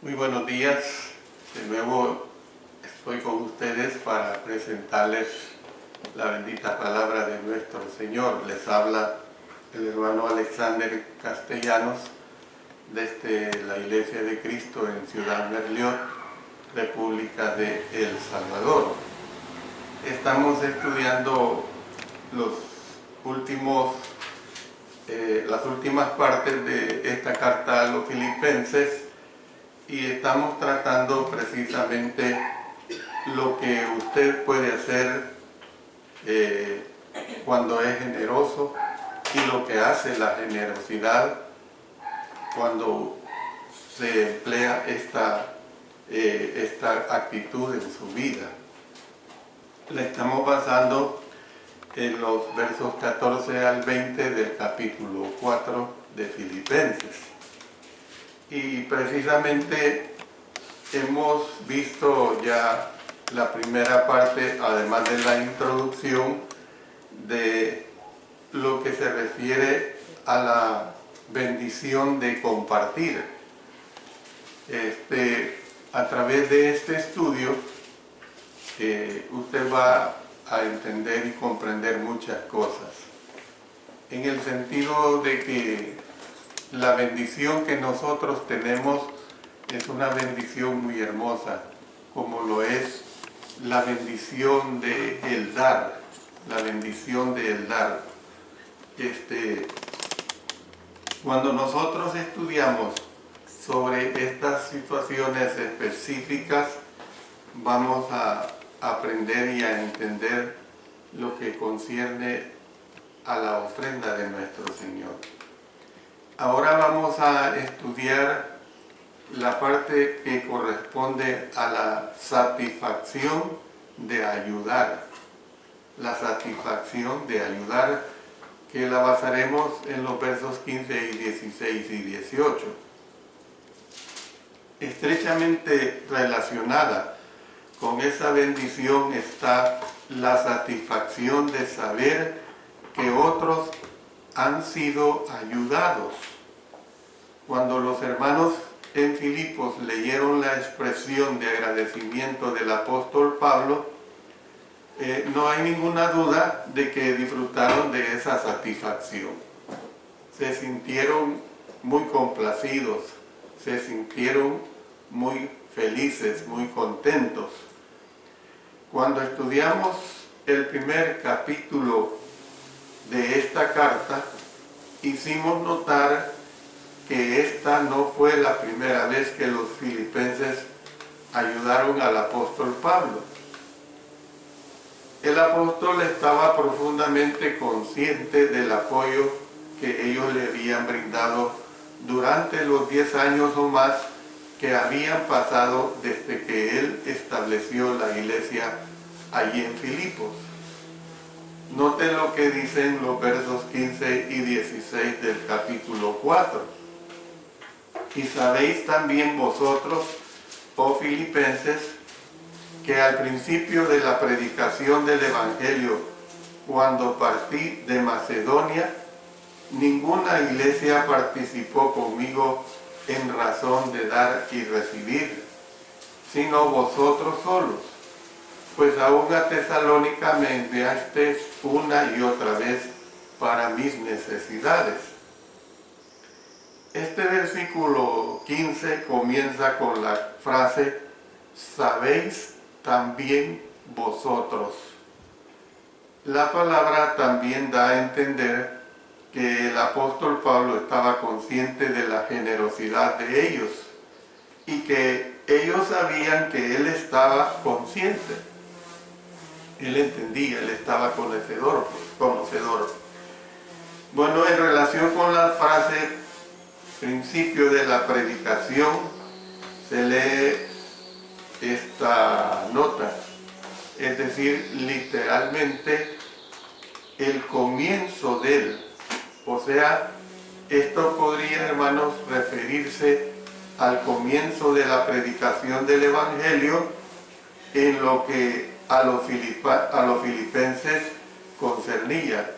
Muy buenos días, de nuevo estoy con ustedes para presentarles la bendita palabra de nuestro Señor. Les habla el hermano Alexander Castellanos desde la Iglesia de Cristo en Ciudad Merliot, República de El Salvador. Estamos estudiando las últimas partes de esta carta a los filipenses y estamos tratando precisamente lo que usted puede hacer cuando es generoso y lo que hace la generosidad cuando se emplea esta actitud en su vida. La estamos basando en los versos 14 al 20 del capítulo 4 de Filipenses. Y precisamente hemos visto ya la primera parte, además de la introducción, de lo que se refiere a la bendición de compartir. A través de este estudio, usted va a entender y comprender muchas cosas, en el sentido de que la bendición que nosotros tenemos es una bendición muy hermosa, como lo es la bendición de el dar, la bendición de el dar. Cuando nosotros estudiamos sobre estas situaciones específicas, vamos a aprender y a entender lo que concierne a la ofrenda de nuestro Señor. Ahora vamos a estudiar la parte que corresponde a la satisfacción de ayudar. La satisfacción de ayudar, que la basaremos en los versos 15 y 16 y 18. Estrechamente relacionada con esa bendición está la satisfacción de saber que otros han sido ayudados. Cuando los hermanos en Filipos leyeron la expresión de agradecimiento del apóstol Pablo, no hay ninguna duda de que disfrutaron de esa satisfacción. Se sintieron muy complacidos, se sintieron muy felices, muy contentos. Cuando estudiamos el primer capítulo de esta carta, hicimos notar que esta no fue la primera vez que los filipenses ayudaron al apóstol Pablo. El apóstol estaba profundamente consciente del apoyo que ellos le habían brindado durante los 10 años o más que habían pasado desde que él estableció la iglesia allí en Filipos. Noten lo que dicen los versos 15 y 16 del capítulo 4. Y sabéis también vosotros, oh filipenses, que al principio de la predicación del Evangelio, cuando partí de Macedonia, ninguna iglesia participó conmigo en razón de dar y recibir, sino vosotros solos. Pues aún a Tesalónica me enviasteis una y otra vez para mis necesidades. Este versículo 15 comienza con la frase, sabéis también vosotros. La palabra también da a entender que el apóstol Pablo estaba consciente de la generosidad de ellos y que ellos sabían que él estaba consciente. Él entendía, él estaba conocedor. Bueno, en relación con la frase principio de la predicación, se lee esta nota, es decir, literalmente el comienzo de él. O sea, esto podría, hermanos, referirse al comienzo de la predicación del Evangelio en lo que a los filipenses concernía.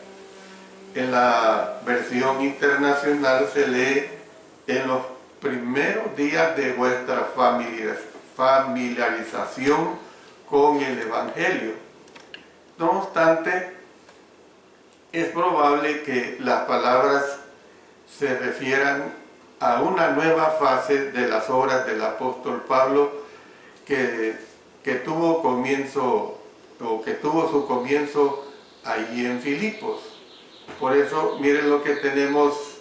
En la versión internacional se lee en los primeros días de vuestra familiarización con el Evangelio. No obstante, es probable que las palabras se refieran a una nueva fase de las obras del apóstol Pablo que tuvo su comienzo allí en Filipos. Por eso, miren lo que tenemos,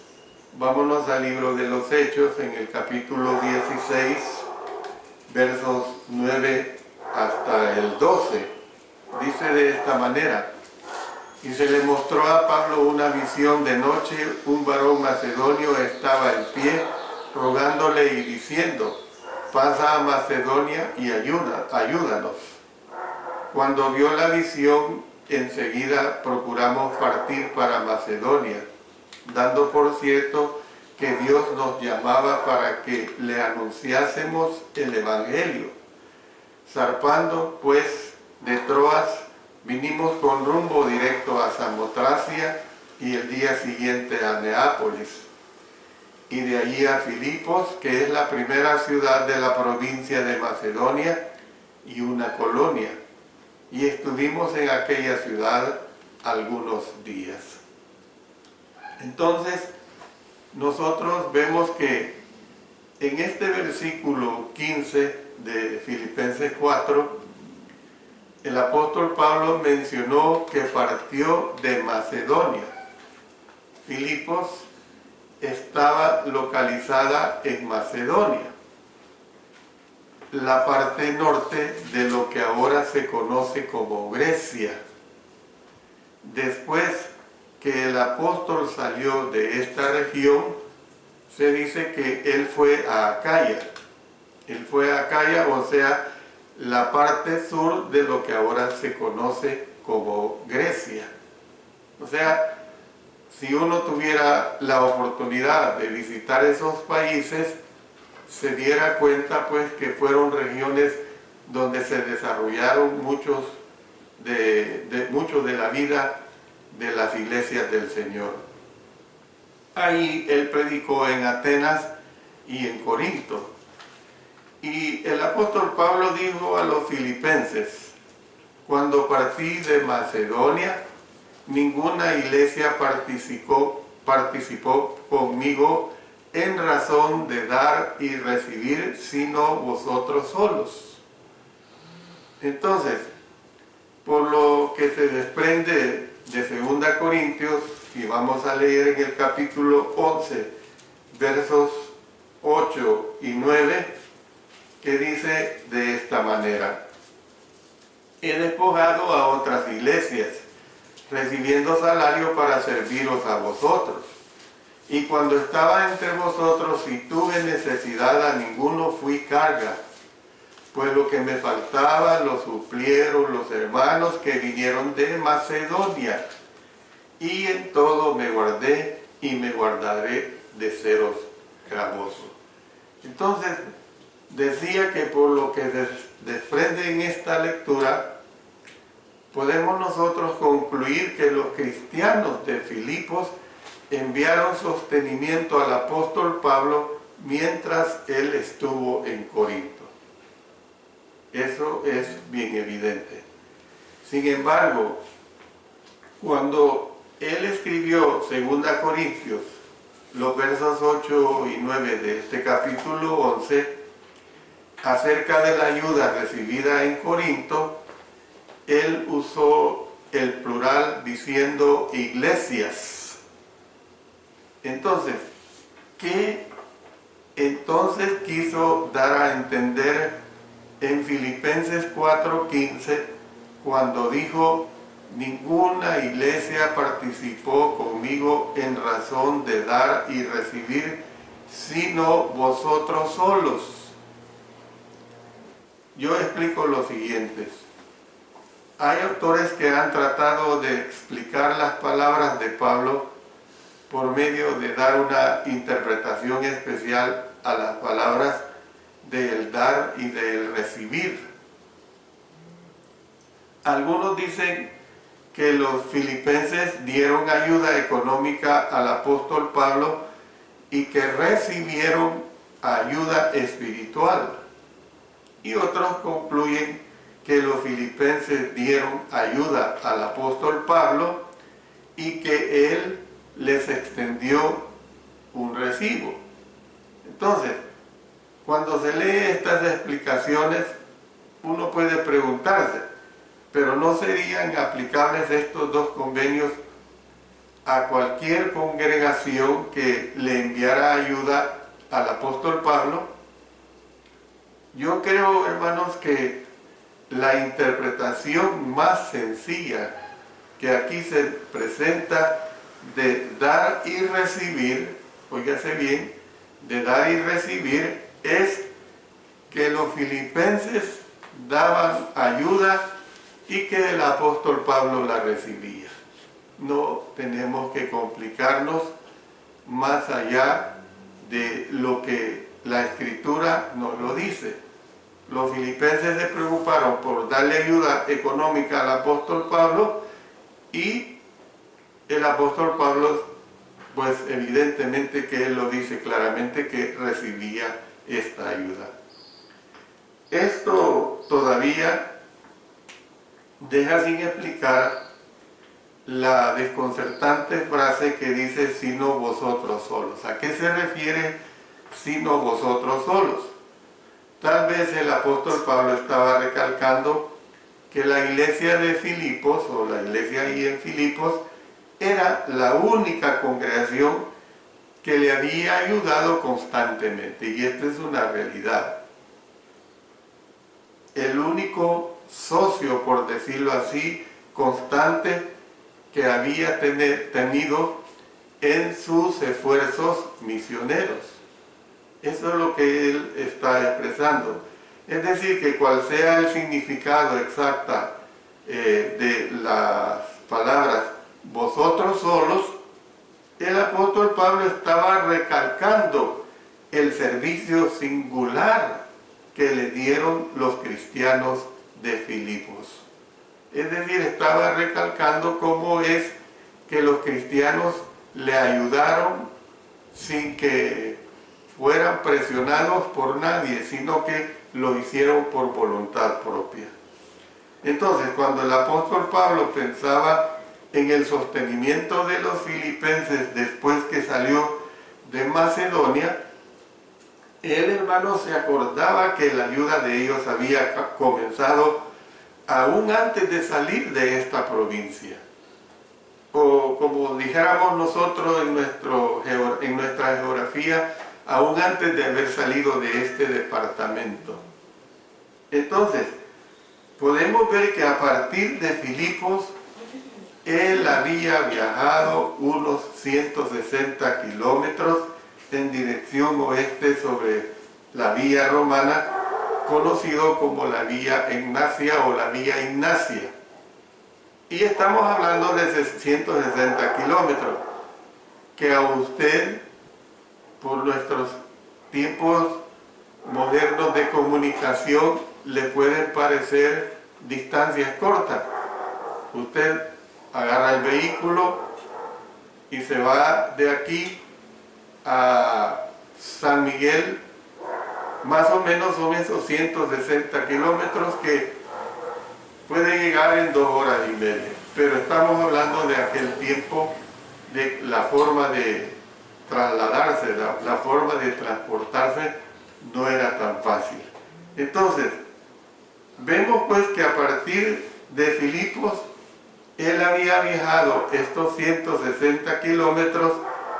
vámonos al libro de los Hechos, en el capítulo 16, versos 9 hasta el 12. Dice de esta manera: y se le mostró a Pablo una visión de noche, un varón macedonio estaba en pie, rogándole y diciendo: pasa a Macedonia y ayúdanos. Cuando vio la visión, enseguida procuramos partir para Macedonia, dando por cierto que Dios nos llamaba para que le anunciásemos el Evangelio. Zarpando pues de Troas, vinimos con rumbo directo a Samotracia y el día siguiente a Neápolis, y de allí a Filipos, que es la primera ciudad de la provincia de Macedonia y una colonia, y estuvimos en aquella ciudad algunos días. Entonces, nosotros vemos que en este versículo 15 de Filipenses 4, el apóstol Pablo mencionó que partió de Macedonia. Filipos estaba localizada en Macedonia, la parte norte de lo que ahora se conoce como Grecia. Después que el apóstol salió de esta región, se dice que él fue a Acaya. Él fue a Acaya, o sea, la parte sur de lo que ahora se conoce como Grecia. O sea, si uno tuviera la oportunidad de visitar esos países, se diera cuenta pues que fueron regiones donde se desarrollaron muchos de la vida de las iglesias del Señor. Ahí él predicó en Atenas y en Corinto. Y el apóstol Pablo dijo a los filipenses: cuando partí de Macedonia, ninguna iglesia participó conmigo en razón de dar y recibir, sino vosotros solos. Entonces, por lo que se desprende de 2 Corintios, y vamos a leer en el capítulo 11, versos 8 y 9, que dice de esta manera: he despojado a otras iglesias, recibiendo salario para serviros a vosotros. Y cuando estaba entre vosotros y tuve necesidad, a ninguno fui carga, pues lo que me faltaba lo suplieron los hermanos que vinieron de Macedonia, y en todo me guardé y me guardaré de seros gravoso. Entonces, decía que por lo que desprende en esta lectura, podemos nosotros concluir que los cristianos de Filipos enviaron sostenimiento al apóstol Pablo mientras él estuvo en Corinto. Eso es bien evidente. Sin embargo, cuando él escribió 2 Corintios, los versos 8 y 9 de este capítulo 11, acerca de la ayuda recibida en Corinto, él usó el plural diciendo iglesias. Entonces, ¿qué entonces quiso dar a entender en Filipenses 4:15 cuando dijo: ninguna iglesia participó conmigo en razón de dar y recibir, sino vosotros solos? Yo explico lo siguiente. Hay autores que han tratado de explicar las palabras de Pablo por medio de dar una interpretación especial a las palabras del dar y del recibir. Algunos dicen que los filipenses dieron ayuda económica al apóstol Pablo y que recibieron ayuda espiritual. Y otros concluyen que los filipenses dieron ayuda al apóstol Pablo y que él les extendió un recibo. Entonces, cuando se lee estas explicaciones, uno puede preguntarse, pero ¿no serían aplicables estos dos convenios a cualquier congregación que le enviara ayuda al apóstol Pablo? Yo creo, hermanos, que la interpretación más sencilla que aquí se presenta de dar y recibir, óigase bien, de dar y recibir, es que los filipenses daban ayuda y que el apóstol Pablo la recibía. No tenemos que complicarnos más allá de lo que la Escritura nos lo dice. Los filipenses se preocuparon por darle ayuda económica al apóstol Pablo y el apóstol Pablo, pues evidentemente que él lo dice claramente que recibía esta ayuda. Esto todavía deja sin explicar la desconcertante frase que dice sino vosotros solos. ¿A qué se refiere sino vosotros solos? Tal vez el apóstol Pablo estaba recalcando que la iglesia de Filipos, o la iglesia ahí en Filipos, era la única congregación que le había ayudado constantemente, y esta es una realidad. El único socio, por decirlo así, constante que había tenido en sus esfuerzos misioneros. Eso es lo que él está expresando. Es decir, que cual sea el significado exacto de las palabras vosotros solos, el apóstol Pablo estaba recalcando el servicio singular que le dieron los cristianos de Filipos. Es decir, estaba recalcando cómo es que los cristianos le ayudaron sin que fueran presionados por nadie, sino que lo hicieron por voluntad propia. Entonces, cuando el apóstol Pablo pensaba en el sostenimiento de los filipenses después que salió de Macedonia, él, hermano, se acordaba que la ayuda de ellos había comenzado aún antes de salir de esta provincia. O como dijéramos nosotros en nuestra geografía, aún antes de haber salido de este departamento. Entonces, podemos ver que a partir de Filipos, él había viajado unos 160 kilómetros en dirección oeste sobre la vía romana, conocido como la vía Egnacia o la vía Ignacia. Y estamos hablando de 160 kilómetros, que a usted, por nuestros tiempos modernos de comunicación, le pueden parecer distancias cortas. Usted agarra el vehículo y se va de aquí a San Miguel, más o menos son esos 160 kilómetros que pueden llegar en 2 horas y media. Pero estamos hablando de aquel tiempo, de la forma de trasladarse, la forma de transportarse no era tan fácil. Entonces, vemos pues que a partir de Filipos, él había viajado estos 160 kilómetros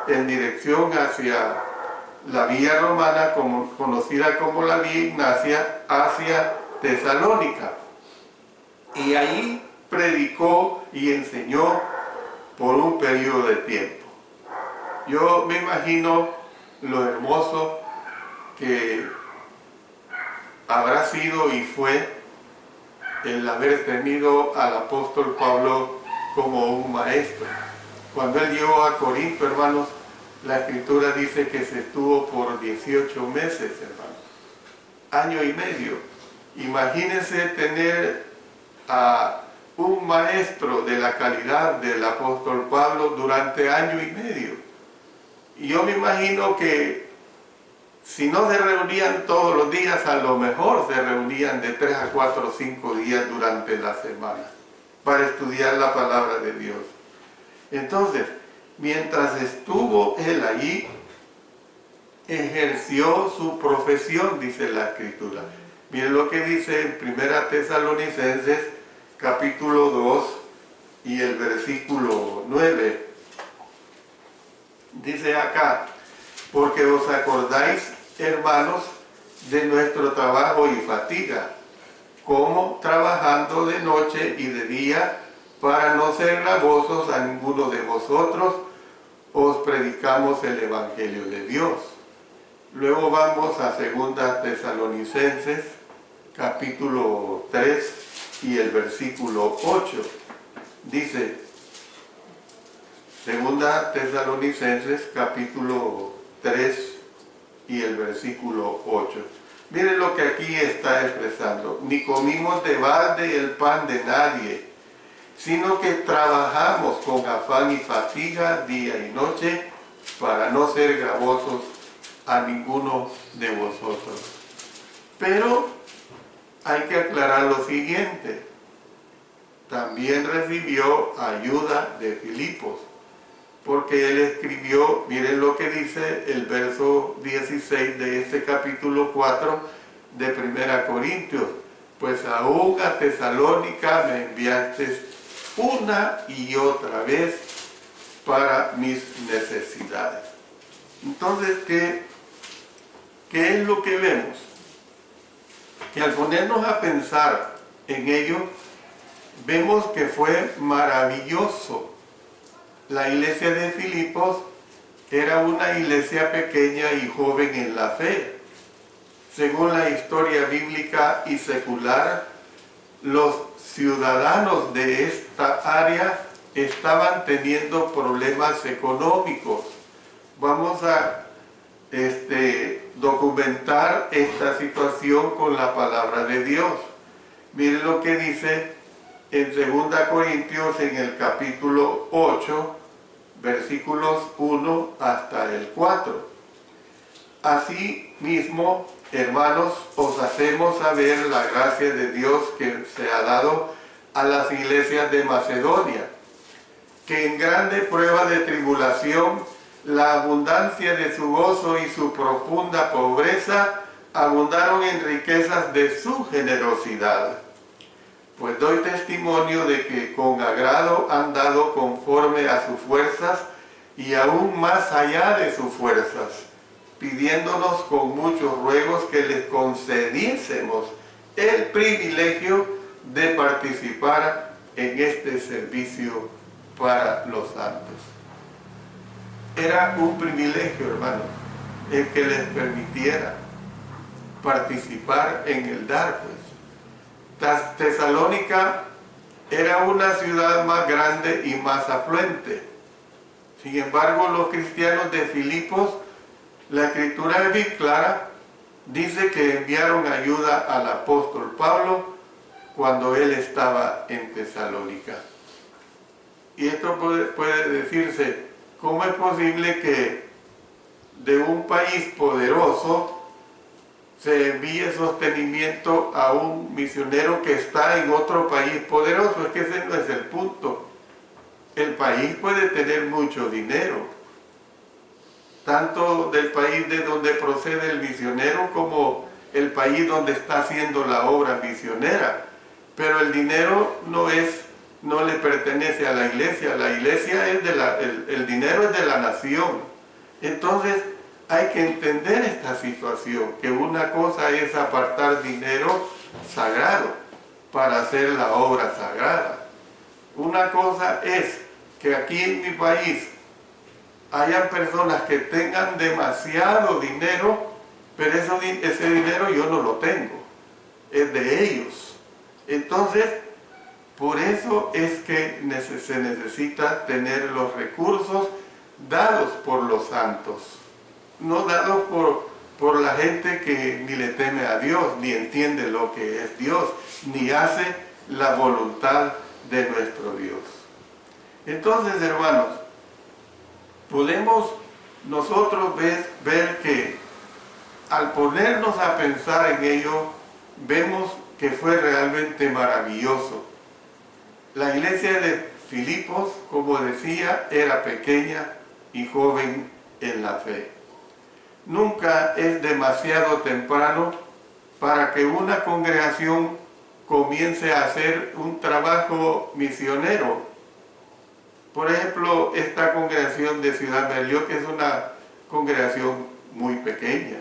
en dirección hacia la vía romana, conocida como la vía Ignacia, hacia Tesalónica. Y ahí predicó y enseñó por un periodo de tiempo. Yo me imagino lo hermoso que habrá sido y fue el haber tenido al apóstol Pablo como un maestro. Cuando él llegó a Corinto, hermanos, la Escritura dice que se estuvo por 18 meses, hermanos, año y medio. Imagínense tener a un maestro de la calidad del apóstol Pablo durante año y medio. Y yo me imagino que Si no se reunían todos los días, a lo mejor se reunían de 3 a 4 o 5 días durante la semana para estudiar la palabra de Dios. Entonces, mientras estuvo él allí, ejerció su profesión, dice la Escritura. Miren lo que dice en 1 Tesalonicenses, capítulo 2 y el versículo 9. Dice acá: porque os acordáis, hermanos, de nuestro trabajo y fatiga, como trabajando de noche y de día, para no ser gravosos a ninguno de vosotros, os predicamos el Evangelio de Dios. Luego vamos a 2 Tesalonicenses, capítulo 3 y el versículo 8. Dice, 2 Tesalonicenses, capítulo 3 y el versículo 8. Miren lo que aquí está expresando: ni comimos de balde el pan de nadie, sino que trabajamos con afán y fatiga día y noche, para no ser gravosos a ninguno de vosotros. Pero hay que aclarar lo siguiente: también recibió ayuda de Filipos, porque él escribió, miren lo que dice el verso 16 de este capítulo 4 de 1 Corintios: pues aún a Tesalónica me enviaste una y otra vez para mis necesidades. Entonces, ¿qué es lo que vemos? Que al ponernos a pensar en ello, vemos que fue maravilloso. La iglesia de Filipos era una iglesia pequeña y joven en la fe. Según la historia bíblica y secular, los ciudadanos de esta área estaban teniendo problemas económicos. Vamos a documentar esta situación con la palabra de Dios. Miren lo que dice en 2 Corintios, en el capítulo 8, versículos 1 hasta el 4. Así mismo, hermanos, os hacemos saber la gracia de Dios que se ha dado a las iglesias de Macedonia, que en grande prueba de tribulación, la abundancia de su gozo y su profunda pobreza abundaron en riquezas de su generosidad. Pues doy testimonio de que con agrado han dado conforme a sus fuerzas y aún más allá de sus fuerzas, pidiéndonos con muchos ruegos que les concediésemos el privilegio de participar en este servicio para los santos. Era un privilegio, hermano, el que les permitiera participar en el dar, pues. Tesalónica era una ciudad más grande y más afluente. Sin embargo, los cristianos de Filipos, la Escritura es bien clara, dice que enviaron ayuda al apóstol Pablo cuando él estaba en Tesalónica. Y esto puede decirse: ¿cómo es posible que de un país poderoso se envíe sostenimiento a un misionero que está en otro país poderoso? Es que ese no es el punto. El país puede tener mucho dinero, tanto del país de donde procede el misionero como el país donde está haciendo la obra misionera, pero el dinero no le pertenece a la iglesia es el dinero es de la nación. Entonces hay que entender esta situación, que una cosa es apartar dinero sagrado para hacer la obra sagrada. Una cosa es que aquí en mi país hayan personas que tengan demasiado dinero, pero ese dinero yo no lo tengo, es de ellos. Entonces, por eso es que se necesita tener los recursos dados por los santos, no dados por la gente que ni le teme a Dios, ni entiende lo que es Dios, ni hace la voluntad de nuestro Dios. Entonces, hermanos, podemos nosotros ver que al ponernos a pensar en ello, vemos que fue realmente maravilloso. La iglesia de Filipos, como decía, era pequeña y joven en la fe. Nunca es demasiado temprano para que una congregación comience a hacer un trabajo misionero. Por ejemplo, esta congregación de Ciudad Berlioz, que es una congregación muy pequeña,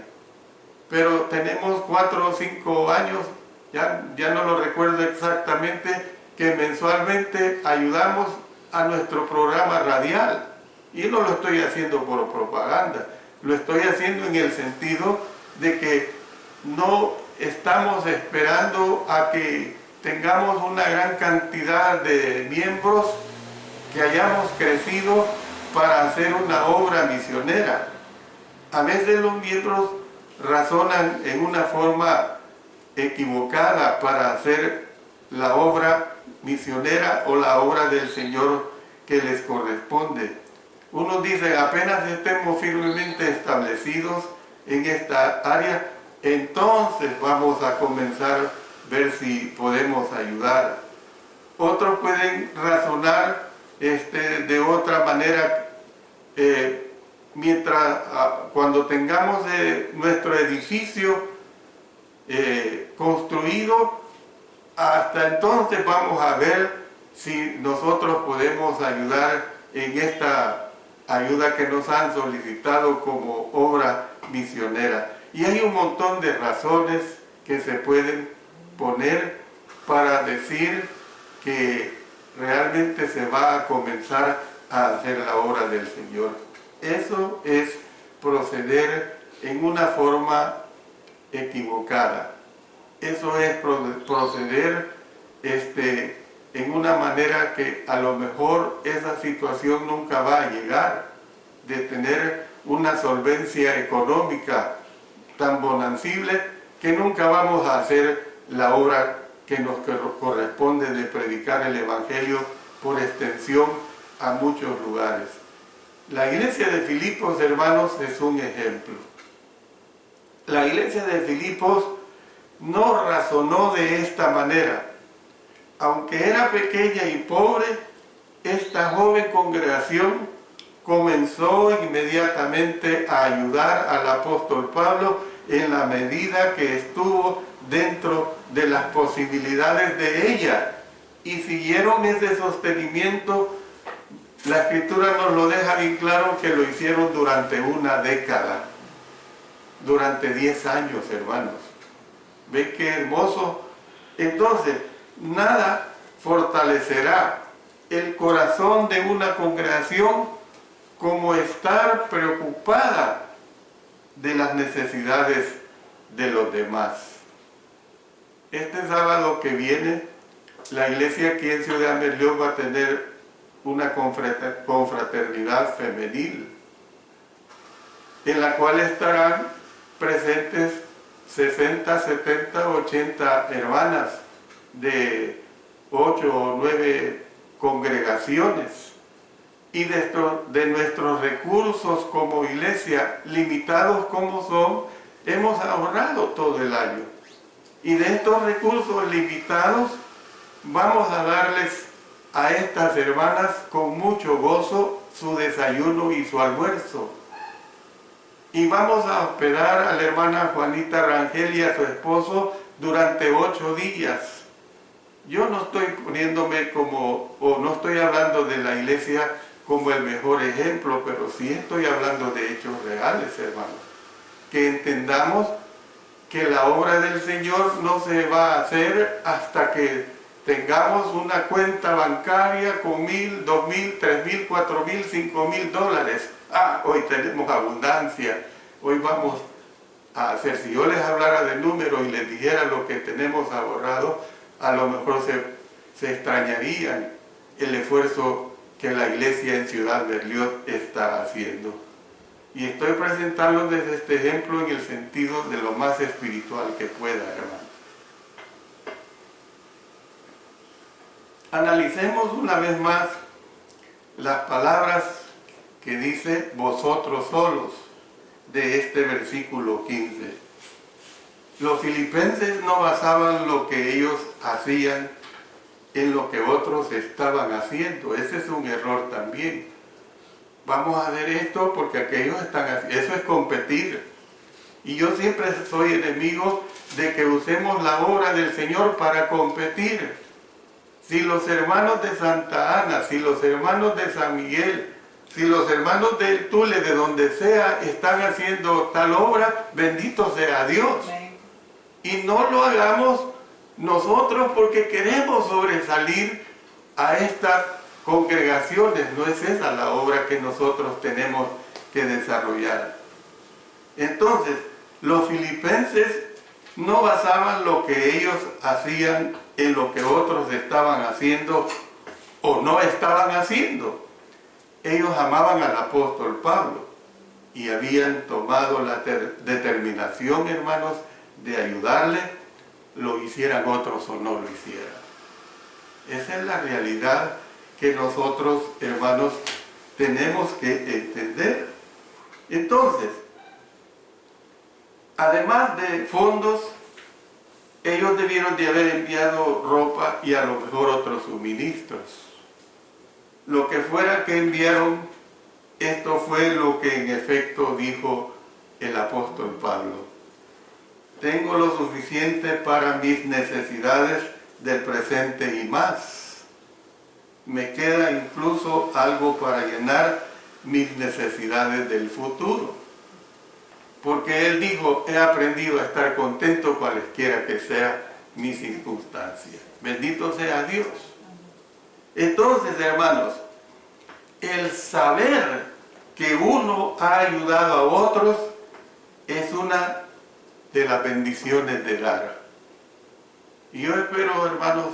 pero tenemos 4 o 5 años, ya no lo recuerdo exactamente, que mensualmente ayudamos a nuestro programa radial. Y no lo estoy haciendo por propaganda, lo estoy haciendo en el sentido de que no estamos esperando a que tengamos una gran cantidad de miembros, que hayamos crecido para hacer una obra misionera. A veces los miembros razonan en una forma equivocada para hacer la obra misionera o la obra del Señor que les corresponde. Unos dicen, apenas estemos firmemente establecidos en esta área, entonces vamos a comenzar a ver si podemos ayudar. Otros pueden razonar de otra manera, cuando tengamos nuestro edificio construido, hasta entonces vamos a ver si nosotros podemos ayudar en esta ayuda que nos han solicitado como obra misionera. Y hay un montón de razones que se pueden poner para decir que realmente se va a comenzar a hacer la obra del Señor. Eso es proceder en una forma equivocada. Eso es proceder en una manera que a lo mejor esa situación nunca va a llegar, de tener una solvencia económica tan bonancible que nunca vamos a hacer la obra que nos corresponde de predicar el Evangelio por extensión a muchos lugares. La iglesia de Filipos, hermanos, es un ejemplo. La iglesia de Filipos no razonó de esta manera. Aunque era pequeña y pobre, esta joven congregación comenzó inmediatamente a ayudar al apóstol Pablo en la medida que estuvo dentro de las posibilidades de ella, y siguieron ese sostenimiento. La Escritura nos lo deja bien claro que lo hicieron durante una década, durante 10 años, hermanos. ¿Ven qué hermoso? Entonces, nada fortalecerá el corazón de una congregación como estar preocupada de las necesidades de los demás. Este sábado que viene, la iglesia aquí en Ciudad Berlioz va a tener una confraternidad femenil, en la cual estarán presentes 60, 70, 80 hermanas de 8 o 9 congregaciones. Y de nuestros recursos como iglesia, limitados como son, hemos ahorrado todo el año. Y de estos recursos limitados, vamos a darles a estas hermanas con mucho gozo su desayuno y su almuerzo. Y vamos a hospedar a la hermana Juanita Rangel y a su esposo durante 8 días. Yo no estoy poniéndome no estoy hablando de la iglesia como el mejor ejemplo, pero sí estoy hablando de hechos reales, hermanos. Que entendamos que la obra del Señor no se va a hacer hasta que tengamos una cuenta bancaria con $1,000, $2,000, $3,000, $4,000, $5,000. Hoy tenemos abundancia, hoy vamos a hacer. Si yo les hablara de números y les dijera lo que tenemos ahorrado, a lo mejor se extrañarían el esfuerzo que la iglesia en Ciudad Berlioz está haciendo. Y estoy presentando desde este ejemplo en el sentido de lo más espiritual que pueda, hermano. Analicemos una vez más las palabras que dice vosotros solos. de este versículo 15. Los filipenses no basaban lo que ellos hacían en lo que otros estaban haciendo. Ese es un error también. Vamos a ver esto porque aquellos están haciendo. Eso es competir. Y yo siempre soy enemigo de que usemos la obra del Señor para competir. Si los hermanos de Santa Ana, si los hermanos de San Miguel, si los hermanos del Tule, de donde sea, están haciendo tal obra, bendito sea Dios. Y no lo hagamos nosotros porque queremos sobresalir a estas congregaciones. No es esa la obra que nosotros tenemos que desarrollar. Entonces, los filipenses no basaban lo que ellos hacían en lo que otros estaban haciendo o no estaban haciendo. Ellos amaban al apóstol Pablo y habían tomado la determinación, hermanos, de ayudarle, lo hicieran otros o no lo hicieran. Esa es la realidad que nosotros, hermanos, tenemos que entender. Entonces, además de fondos, ellos debieron de haber enviado ropa y a lo mejor otros suministros. Lo que fuera que enviaron, esto fue lo que en efecto dijo el apóstol Pablo. Tengo lo suficiente para mis necesidades del presente y más. Me queda incluso algo para llenar mis necesidades del futuro. Porque él dijo, he aprendido a estar contento cualesquiera que sea mi circunstancia. Bendito sea Dios. Entonces, hermanos, el saber que uno ha ayudado a otros es una de las bendiciones de dar. Y yo espero, hermanos,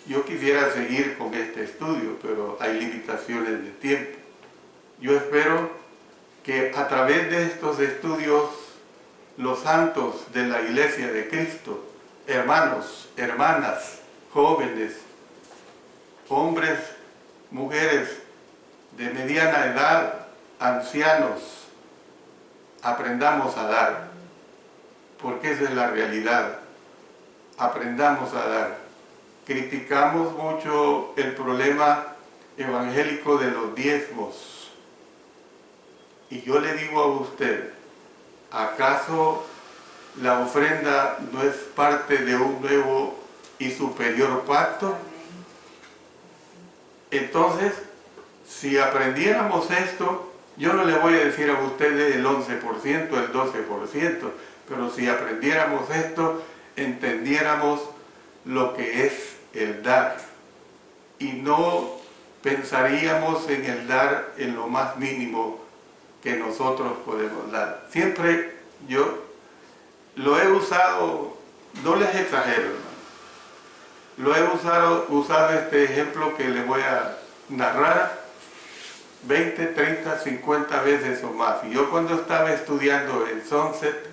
yo quisiera seguir con este estudio, pero hay limitaciones de tiempo. Yo espero que a través de estos estudios los santos de la Iglesia de Cristo, hermanos, hermanas, jóvenes, hombres, mujeres de mediana edad, ancianos, aprendamos a dar, porque esa es la realidad. Aprendamos a dar. Criticamos mucho el problema evangélico de los diezmos. Y yo le digo a usted, ¿acaso la ofrenda no es parte de un nuevo y superior pacto? Entonces, si aprendiéramos esto, yo no le voy a decir a ustedes el 11%, el 12%, pero si aprendiéramos esto, entendiéramos lo que es el dar. Y no pensaríamos en el dar en lo más mínimo que nosotros podemos dar. Siempre yo lo he usado, no les exagero, hermano. Lo he usado este ejemplo que les voy a narrar 20, 30, 50 veces o más. Y yo cuando estaba estudiando en Sunset,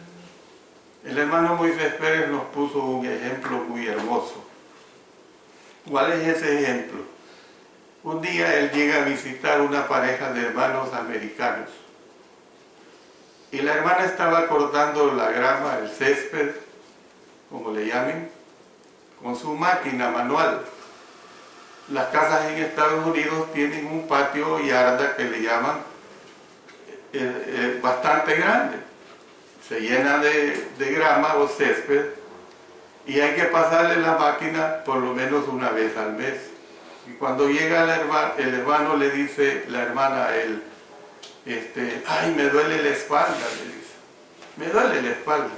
el hermano Moisés Pérez nos puso un ejemplo muy hermoso. ¿Cuál es ese ejemplo? Un día él llega a visitar una pareja de hermanos americanos. Y la hermana estaba cortando la grama, el césped, como le llamen, con su máquina manual. Las casas en Estados Unidos tienen un patio yarda que le llaman bastante grande. Se llena de grama o césped y hay que pasarle la máquina por lo menos una vez al mes. Y cuando llega el hermano le dice la hermana a él, ay, me duele la espalda, le dice, me duele la espalda.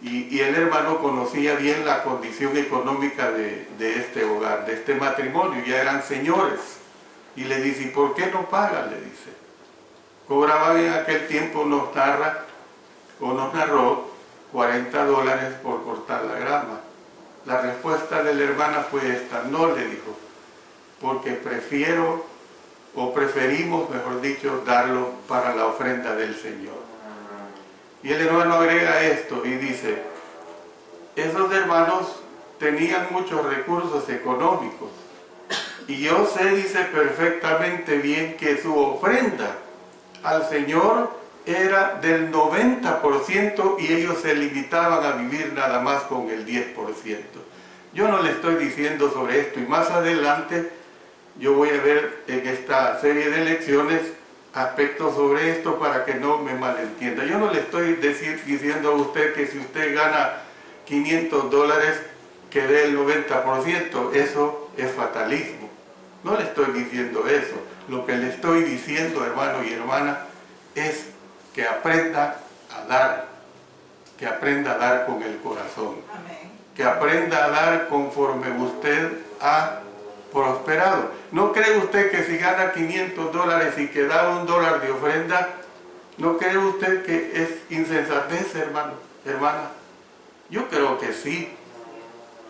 Y el hermano conocía bien la condición económica de este hogar, de este matrimonio, ya eran señores. Y le dice, ¿y por qué no pagan? Le dice. Cobraban en aquel tiempo, nos narró $40 por cortar la grama. La respuesta de la hermana fue esta, no, le dijo, porque preferimos, mejor dicho, darlo para la ofrenda del Señor. Y el hermano agrega esto y dice, esos hermanos tenían muchos recursos económicos y yo sé, dice perfectamente bien, que su ofrenda al Señor era del 90% y ellos se limitaban a vivir nada más con el 10%. Yo no le estoy diciendo sobre esto, y más adelante yo voy a ver en esta serie de lecciones aspectos sobre esto para que no me malentienda. Yo no le estoy diciendo a usted que si usted gana $500 que dé el 90%, eso es fatalismo. No le estoy diciendo eso. Lo que le estoy diciendo, hermano y hermana, es que aprenda a dar, que aprenda a dar con el corazón. Amén. Que aprenda a dar conforme usted ha prosperado. ¿No cree usted que si gana $500 y que da $1 de ofrenda, no cree usted que es insensatez, hermano, hermana? Yo creo que sí.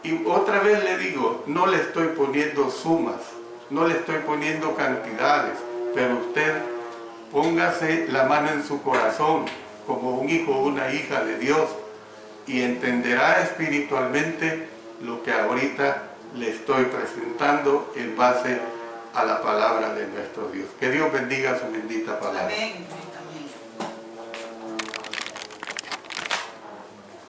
Y otra vez le digo, no le estoy poniendo sumas, no le estoy poniendo cantidades, pero usted póngase la mano en su corazón como un hijo o una hija de Dios y entenderá espiritualmente lo que ahorita le estoy presentando en base a la palabra de nuestro Dios. Que Dios bendiga su bendita palabra. Amén.